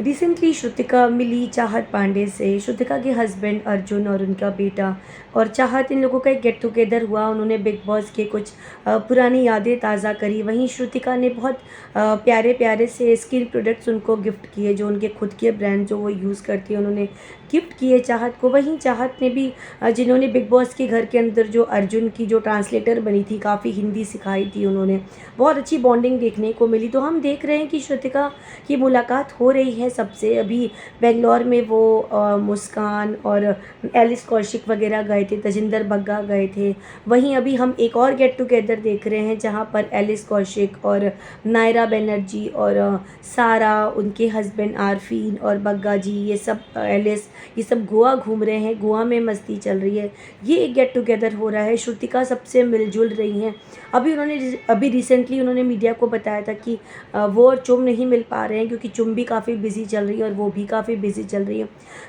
Recently Shrutika मिली चाहत पांडे से। श्रुतिका के हस्बैंड अर्जुन और उनका बेटा और चाहत, इन लोगों का एक गेट टुगेदर हुआ। उन्होंने बिग बॉस के कुछ पुरानी यादें ताज़ा करी। वहीं श्रुतिका ने बहुत प्यारे प्यारे से स्किन प्रोडक्ट्स उनको गिफ्ट किए, जो उनके खुद के ब्रांड जो वो यूज़ करती है, उन्होंने गिफ्ट किए चाहत को। वहीं चाहत ने भी जिन्होंने बिग बॉस के घर के अंदर जो अर्जुन की जो ट्रांसलेटर बनी थी, काफ़ी हिंदी सिखाई थी उन्होंने, बहुत अच्छी बॉन्डिंग देखने को मिली। तो हम देख रहे हैं कि श्रुतिका की मुलाकात हो रही है सबसे। अभी बेंगलोर में वो मुस्कान और एलिस कौशिक वगैरह गए थे, तजिंदर बग्गा गए थे। वहीं अभी हम एक और गेट टुगेदर देख रहे हैं जहां पर एलिस कौशिक और नायरा बनर्जी और सारा, उनके हस्बैंड आरफीन और बग्गा जी, ये सब एलिस, ये सब गोवा घूम रहे हैं। गोवा में मस्ती चल रही है। ये एक गेट टुगेदर हो रहा है। श्रुतिका सबसे मिलजुल रही हैं। अभी रिसेंटली उन्होंने मीडिया को बताया था कि वो और चुम नहीं मिल पा रहे हैं क्योंकि चुम भी काफ़ी बिजी चल रही है और वो भी काफ़ी बिजी चल रही है।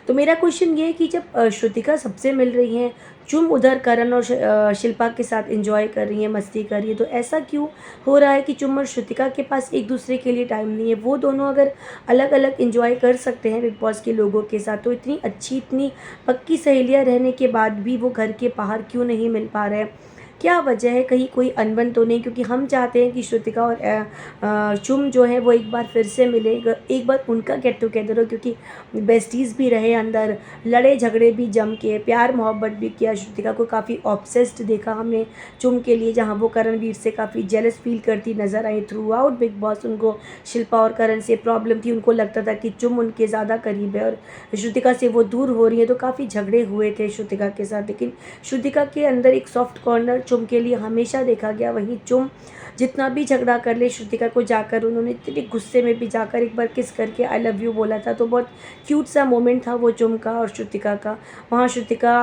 तो मेरा क्वेश्चन ये है कि जब श्रुतिका सबसे मिल रही हैं, चुम उधर करण और शिल्पा के साथ एंजॉय कर रही हैं, मस्ती कर रही है, तो ऐसा क्यों हो रहा है कि चुम और श्रुतिका के पास एक दूसरे के लिए टाइम नहीं है? वो दोनों अगर अलग अलग एंजॉय कर सकते हैं बिग बॉस के लोगों के साथ, तो इतनी अच्छी, इतनी पक्की सहेलियाँ रहने के बाद भी वो घर के बाहर क्यों नहीं मिल पा रहे हैं? क्या वजह है? कहीं कोई अनबन तो नहीं? क्योंकि हम चाहते हैं कि श्रुतिका और चुम जो है वो एक बार फिर से मिले, एक बार उनका गेट टुगेदर हो, क्योंकि बेस्टीज़ भी रहे अंदर, लड़े झगड़े भी जम के, प्यार मोहब्बत भी किया। श्रुतिका को काफ़ी ऑब्सेस्ड देखा हमने चुम के लिए, जहाँ वो करणवीर से काफ़ी जेलस फील करती नज़र आई थ्रू आउट बिग बॉस। उनको शिल्पा और करण से प्रॉब्लम थी, उनको लगता था कि चुम उनके ज़्यादा करीब है और श्रुतिका से वो दूर हो रही है, तो काफ़ी झगड़े हुए थे श्रुतिका के साथ। लेकिन श्रुतिका के अंदर एक सॉफ्ट कॉर्नर चुम के लिए हमेशा देखा गया। वहीं चुम जितना भी झगड़ा कर ले, श्रुतिका को जाकर उन्होंने इतने गुस्से में भी जाकर एक बार किस करके आई लव यू बोला था, तो बहुत क्यूट सा मोमेंट था वो चुम का और श्रुतिका का। वहाँ श्रुतिका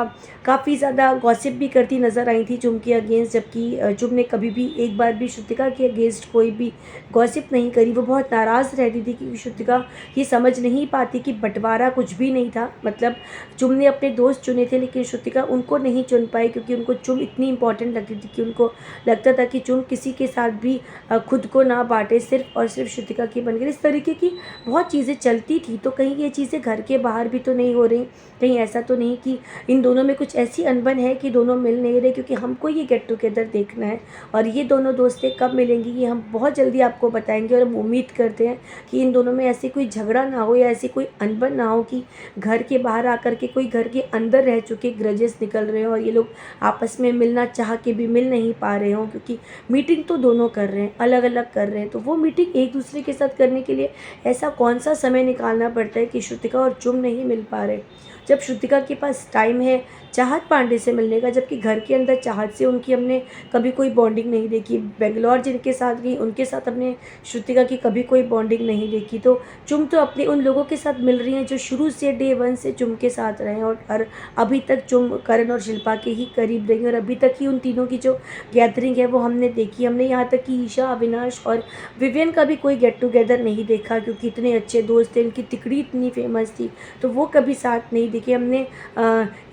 काफ़ी ज़्यादा गॉसिप भी करती नज़र आई थी चुम के अगेंस्ट, जबकि चुम ने कभी भी एक बार भी श्रुतिका के अगेंस्ट कोई भी गॉसिप नहीं करी। वो बहुत नाराज़ रहती थी क्योंकि श्रुतिका ये समझ नहीं पाती कि बंटवारा कुछ भी नहीं था। मतलब चुम ने अपने दोस्त चुने थे, लेकिन श्रुतिका उनको नहीं चुन पाई क्योंकि उनको चुम इतनी इंपॉर्टेंट लगती थी कि उनको लगता था कि चुम किसी के साथ भी खुद को ना बांटे, सिर्फ और सिर्फ श्रुतिका की बनकर। इस तरीके की बहुत चीज़ें चलती थी। तो कहीं ये चीज़ें घर के बाहर भी तो नहीं हो रही? कहीं ऐसा तो नहीं कि इन दोनों में कुछ ऐसी अनबन है कि दोनों मिल नहीं रहे? क्योंकि हमको ये गेट टुगेदर देखना है और ये दोनों दोस्तें कब मिलेंगी ये हम बहुत जल्दी आपको बताएंगे। और हम उम्मीद करते हैं कि इन दोनों में ऐसे कोई झगड़ा ना हो या ऐसी कोई अनबन ना हो कि घर के बाहर आकर के कोई घर के अंदर रह चुके ग्रजेस निकल रहे हो और ये लोग आपस में मिलना चाह के भी मिल नहीं पा रहे हो। क्योंकि मीटिंग तो दोनों कर रहे हैं, अलग अलग कर रहे हैं, तो वो मीटिंग एक दूसरे के साथ करने के लिए ऐसा कौन सा समय निकालना पड़ता है कि श्रुतिका और चुम नहीं मिल पा रहे? जब श्रुतिका के पास टाइम है चाहत पांडे से मिलने का, जबकि घर के अंदर चाहत से उनकी हमने कभी कोई बॉन्डिंग नहीं देखी। बेंगलोर जिनके साथ गई उनके साथ हमने श्रुतिका की कभी कोई बॉन्डिंग नहीं देखी। तो चुम तो अपने उन लोगों के साथ मिल रही हैं जो शुरू से डे वन से चुम के साथ रहे हैं और अभी तक चुम करण और शिल्पा के ही करीब रही और अभी तक ही उन तीनों की जो गैदरिंग है वो हमने देखी। हमने यहाँ तक कि ईशा, अविनाश और विवियन का भी कोई गेट टुगेदर नहीं देखा क्योंकि इतने अच्छे दोस्त थे, इनकी तिकड़ी इतनी फेमस थी, तो वो कभी साथ नहीं दिखे। हमने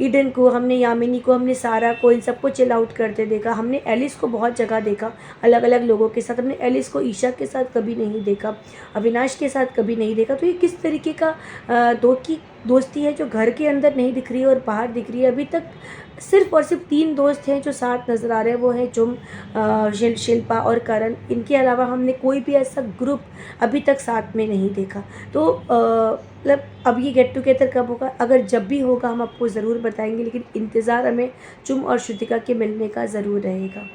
ईडन को, हमने यामिनी को, हमने सारा को, इन सबको चिल आउट करते देखा। हमने एलिस को बहुत जगह देखा अलग अलग लोगों के साथ। हमने एलिस को ईशा के साथ कभी नहीं देखा, अविनाश के साथ कभी नहीं देखा। तो ये किस तरीके का दोस्ती है जो घर के अंदर नहीं दिख रही है और बाहर दिख रही है? अभी तक सिर्फ और सिर्फ 3 दोस्त हैं जो साथ नज़र आ रहे हैं, वो हैं चुम, शिल्पा और करण। इनके अलावा हमने कोई भी ऐसा ग्रुप अभी तक साथ में नहीं देखा। तो मतलब अब ये गेट टुगेदर कब होगा? अगर जब भी होगा हम आपको ज़रूर बताएंगे, लेकिन इंतज़ार हमें चुम और श्रुतिका के मिलने का ज़रूर रहेगा।